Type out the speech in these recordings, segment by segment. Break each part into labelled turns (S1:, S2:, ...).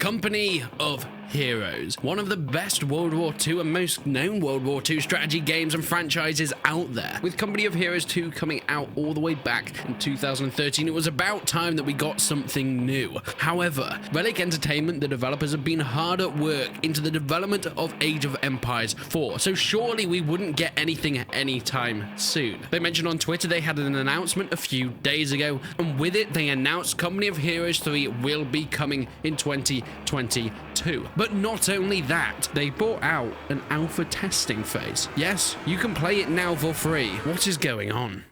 S1: Company of Heroes, one of the best World War II and most known World War II strategy games and franchises out there. With Company of Heroes 2 coming out all the way back in 2013, it was about time that we got something new. However, Relic Entertainment, the developers, have been hard at work into the development of Age of Empires 4, so surely we wouldn't get anything anytime soon. They mentioned on Twitter they had an announcement a few days ago, and with it they announced Company of Heroes 3 will be coming in 2022. But not only that, they brought out an alpha testing phase. Yes, you can play it now for free. What is going on?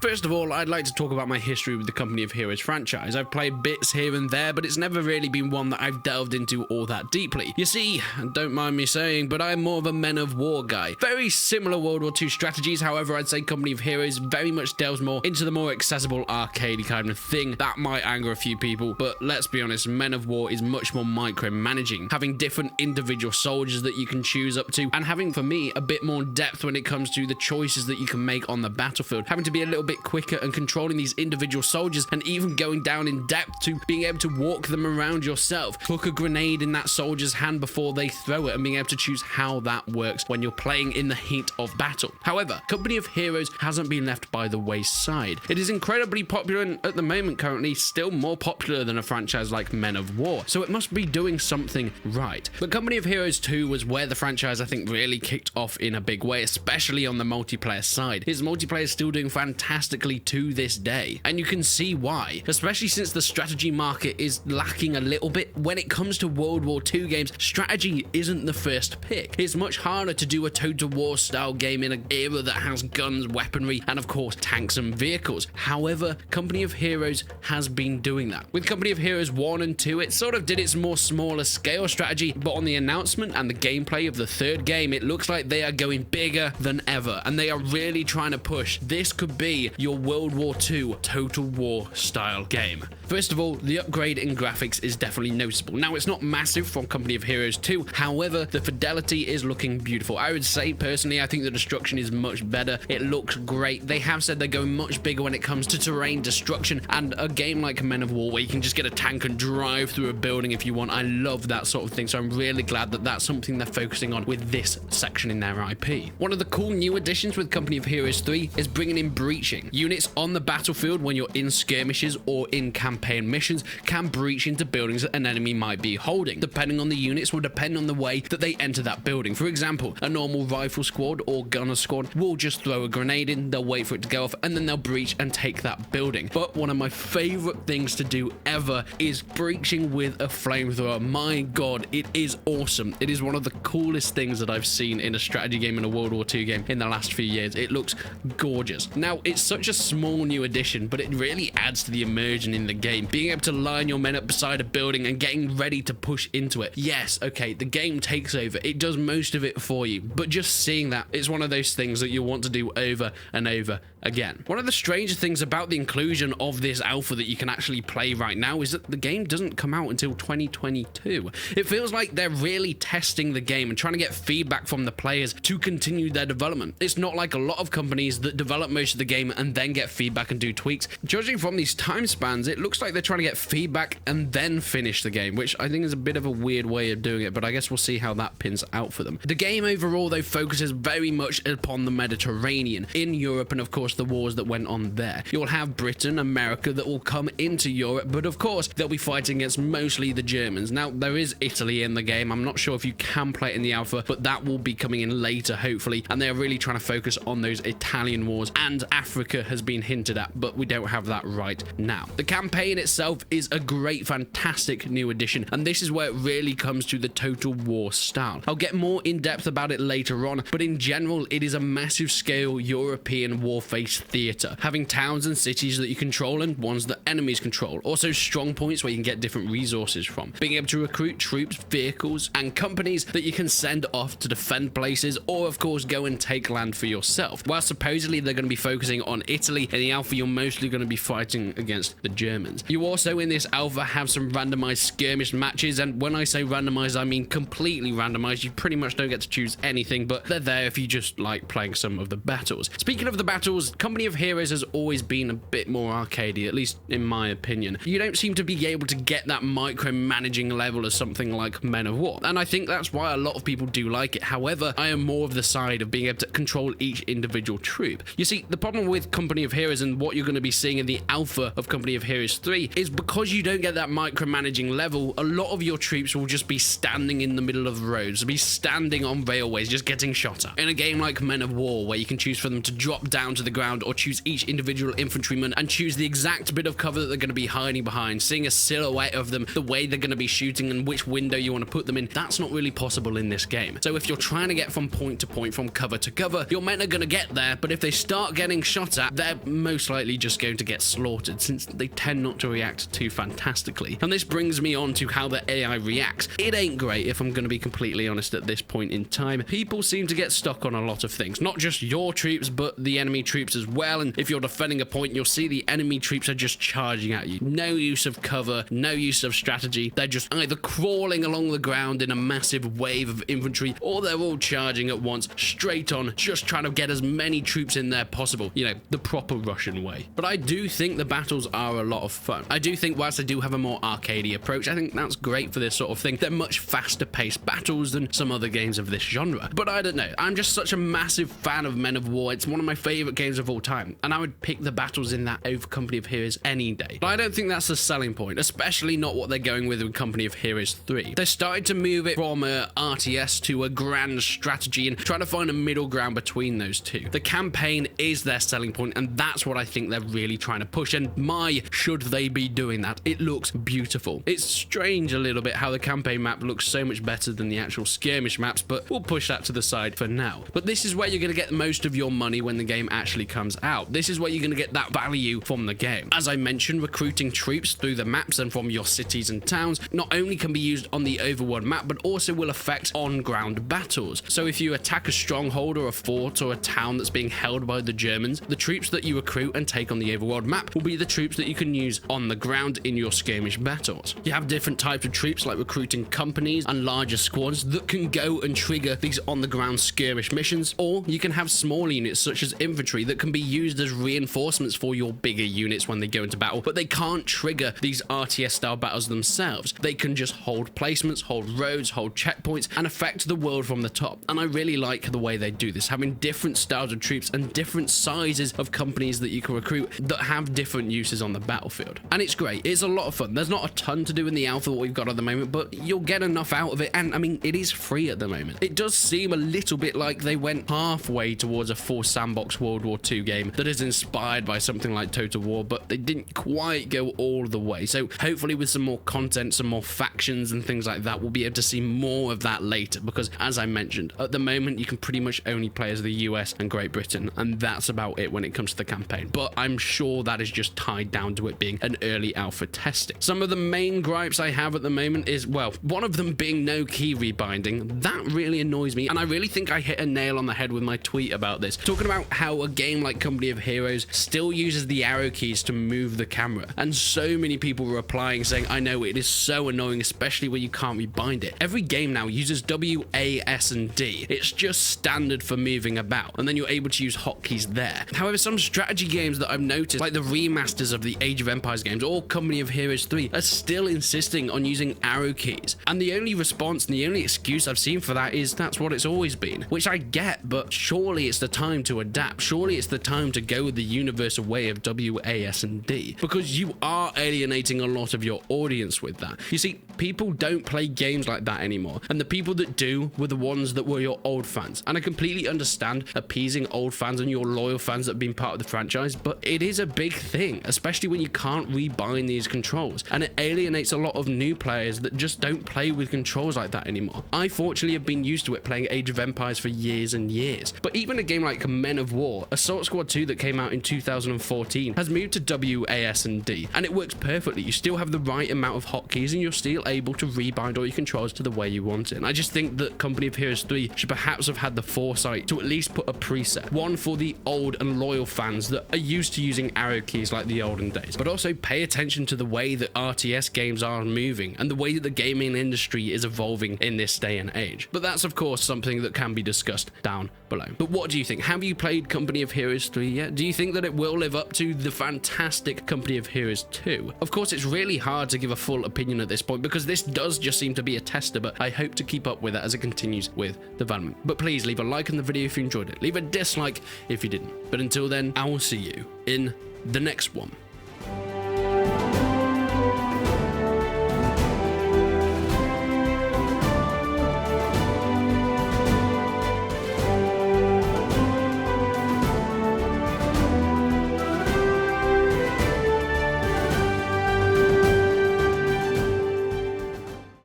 S1: First of all, I'd like to talk about my history with the Company of Heroes franchise. I've played bits here and there, but it's never really been one that I've delved into all that deeply. You see, don't mind me saying, but I'm more of a Men of War guy. Very similar World War II strategies, however, I'd say Company of Heroes very much delves more into the more accessible arcade kind of thing. That might anger a few people, but let's be honest, Men of War is much more micromanaging, having different individual soldiers that you can choose up to, and having, for me, a bit more depth when it comes to the choices that you can make on the battlefield, having to be a little bit quicker and controlling these individual soldiers, and even going down in depth to being able to walk them around yourself, hook a grenade in that soldier's hand before they throw it, and being able to choose how that works when you're playing in the heat of battle. However, Company of Heroes hasn't been left by the wayside. It is incredibly popular, and at the moment currently still more popular than a franchise like Men of War, so it must be doing something right. But Company of Heroes 2 was where the franchise, I think, really kicked off in a big way, especially on the multiplayer side. His multiplayer is still doing fantastically to this day, and you can see why, especially since the strategy market is lacking a little bit. When it comes to World War II games, strategy isn't the first pick. It's much harder to do a total war style game in an era that has guns, weaponry, and of course tanks and vehicles. However, Company of Heroes has been doing that. With Company of Heroes 1 and 2, it sort of did its more smaller scale strategy, but on the announcement and the gameplay of the third game, it looks like they are going bigger than ever, and they are really trying to push. This could be your World War II Total War style game. First of all, the upgrade in graphics is definitely noticeable. Now, it's not massive from Company of Heroes 2, however, the fidelity is looking beautiful. I would say, personally, I think the destruction is much better. It looks great. They have said they're going much bigger when it comes to terrain destruction, and a game like Men of War where you can just get a tank and drive through a building if you want. I love that sort of thing, so I'm really glad that that's something they're focusing on with this section in their IP. One of the cool new additions with Company of Heroes 3 is bringing in breaching. Units on the battlefield when you're in skirmishes or in campaign missions can breach into buildings that an enemy might be holding. Depending on the units will depend on the way that they enter that building. For example, a normal rifle squad or gunner squad will just throw a grenade in, they'll wait for it to go off, and then they'll breach and take that building. But one of my favorite things to do ever is breaching with a flamethrower. My god, it is awesome. It is one of the coolest things that I've seen in a strategy game and a World War II game in the last few years. It looks gorgeous. Now, it's such a small new addition, but it really adds to the immersion in the game. Being able to line your men up beside a building and getting ready to push into it. Yes, okay, the game takes over. It does most of it for you, but just seeing that, it's one of those things that you want to do over and over again. One of the stranger things about the inclusion of this alpha that you can actually play right now is that the game doesn't come out until 2022. It feels like they're really testing the game and trying to get feedback from the players to continue their development. It's not like a lot of companies that develop most of the game and then get feedback and do tweaks. Judging from these time spans, it looks like they're trying to get feedback and then finish the game, which I think is a bit of a weird way of doing it, but I guess we'll see how that pins out for them. The game overall, though, focuses very much upon the Mediterranean, in Europe, and of course the wars that went on there. You'll have Britain, America that will come into Europe, but of course they'll be fighting against mostly the Germans. Now, there is Italy in the game. I'm not sure if you can play it in the alpha, but that will be coming in later, hopefully, and they're really trying to focus on those Italian wars, and Africa has been hinted at, but we don't have that right now. The campaign itself is a great, fantastic new addition, and this is where it really comes to the Total War style. I'll get more in depth about it later on, but in general, it is a massive scale European warface theatre, having towns and cities that you control and ones that enemies control. Also strong points where you can get different resources from. Being able to recruit troops, vehicles, and companies that you can send off to defend places, or of course go and take land for yourself. While supposedly they're going to be focusing on Italy Italy. In the alpha, you're mostly going to be fighting against the Germans. You also, in this alpha, have some randomized skirmish matches, and when I say randomized, I mean completely randomized. You pretty much don't get to choose anything, but they're there if you just like playing some of the battles. Speaking of the battles, Company of Heroes has always been a bit more arcadey, at least in my opinion. You don't seem to be able to get that micromanaging level as something like Men of War, and I think that's why a lot of people do like it. However, I am more of the side of being able to control each individual troop. You see, the problem with Company of Heroes and what you're going to be seeing in the alpha of Company of Heroes 3 is because you don't get that micromanaging level, a lot of your troops will just be standing in the middle of roads, be standing on railways, just getting shot at. In a game like Men of War, where you can choose for them to drop down to the ground or choose each individual infantryman and choose the exact bit of cover that they're going to be hiding behind, seeing a silhouette of them, the way they're going to be shooting and which window you want to put them in, that's not really possible in this game. So if you're trying to get from point to point, from cover to cover, your men are going to get there, but if they start getting shot at, they're most likely just going to get slaughtered, since they tend not to react too fantastically. And this brings me on to how the AI reacts. It ain't great, if I'm going to be completely honest at this point in time. People seem to get stuck on a lot of things, not just your troops, but the enemy troops as well. And if you're defending a point, you'll see the enemy troops are just charging at you. No use of cover, no use of strategy. They're just either crawling along the ground in a massive wave of infantry, or they're all charging at once, straight on, just trying to get as many troops in there possible. You know, the proper Russian way. But I do think the battles are a lot of fun. I do think whilst I do have a more arcadey approach, I think that's great for this sort of thing. They're much faster paced battles than some other games of this genre. But I don't know, I'm just such a massive fan of Men of War. It's one of my favorite games of all time, and I would pick the battles in that over Company of Heroes any day. But I don't think that's the selling point, especially not what they're going with Company of Heroes 3. They started to move it from a RTS to a grand strategy and trying to find a middle ground between those two. The campaign is their selling point, and that's what I think they're really trying to push, and my should they be doing that. It looks beautiful. It's strange a little bit how the campaign map looks so much better than the actual skirmish maps, but we'll push that to the side for now. But this is where you're going to get most of your money when the game actually comes out. This is where you're going to get that value from the game. As I mentioned, recruiting troops through the maps and from your cities and towns not only can be used on the overworld map, but also will affect on-ground battles. So if you attack a stronghold or a fort or a town that's being held by the Germans, the troops that you recruit and take on the overworld map will be the troops that you can use on the ground in your skirmish battles. You have different types of troops like recruiting companies and larger squads that can go and trigger these on-the-ground skirmish missions, or you can have small units such as infantry that can be used as reinforcements for your bigger units when they go into battle, but they can't trigger these RTS style battles themselves. They can just hold placements, hold roads, hold checkpoints, and affect the world from the top. And I really like the way they do this, having different styles of troops and different sizes of companies that you can recruit that have different uses on the battlefield. And it's great. It's a lot of fun. There's not a ton to do in the alpha what we've got at the moment, but you'll get enough out of it. And I mean, it is free at the moment. It does seem a little bit like they went halfway towards a full sandbox World War II game that is inspired by something like Total War, but they didn't quite go all the way. So hopefully with some more content, some more factions and things like that, we'll be able to see more of that later, because as I mentioned, at the moment you can pretty much only play as the US and Great Britain, and that's about it when it comes to the campaign. But I'm sure that is just tied down to it being an early alpha testing. Some of the main gripes I have at the moment is, well, one of them being no key rebinding. That really annoys me, and I really think I hit a nail on the head with my tweet about this, talking about how a game like Company of Heroes still uses the arrow keys to move the camera, and so many people were replying saying, I know, it is so annoying, especially when you can't rebind it. Every game now uses W, A, S, and D. It's just standard for moving about, and then you're able to use hotkeys there. However, some strategy games that I've noticed, like the remasters of the Age of Empires games or Company of Heroes 3, are still insisting on using arrow keys, and the only response and the only excuse I've seen for that is that's what it's always been, which I get, but surely it's the time to adapt. Surely it's the time to go with the universal way of W, A, S, and D, because you are alienating a lot of your audience with that. You see, people don't play games like that anymore, and the people that do were the ones that were your old fans. And I completely understand appeasing old fans and your loyal fans that have been part of the franchise, but it is a big thing, especially when you can't rebind these controls, and it alienates a lot of new players that just don't play with controls like that anymore. I fortunately have been used to it playing Age of Empires for years and years, but even a game like Men of War, Assault Squad 2 that came out in 2014, has moved to W, A, S, and D, and it works perfectly. You still have the right amount of hotkeys, and you're still able to rebind all your controls to the way you want it. And I just think that Company of Heroes 3 should perhaps have had the foresight to at least put a preset, one for the old and loyal fans that are used to using arrow keys like the olden days, but also pay attention to the way that RTS games are moving and the way that the gaming industry is evolving in this day and age. But that's of course something that can be discussed down below. But what do you think? Have you played Company of Heroes 3 yet? Do you think that it will live up to the fantastic Company of Heroes 2? Of course, it's really hard to give a full opinion at this point because this does just seem to be a tester, but I hope to keep up with it as it continues with development. But please leave a like on the video if you enjoyed it. Leave a dislike if you didn't. But until then, I will see you in the next one.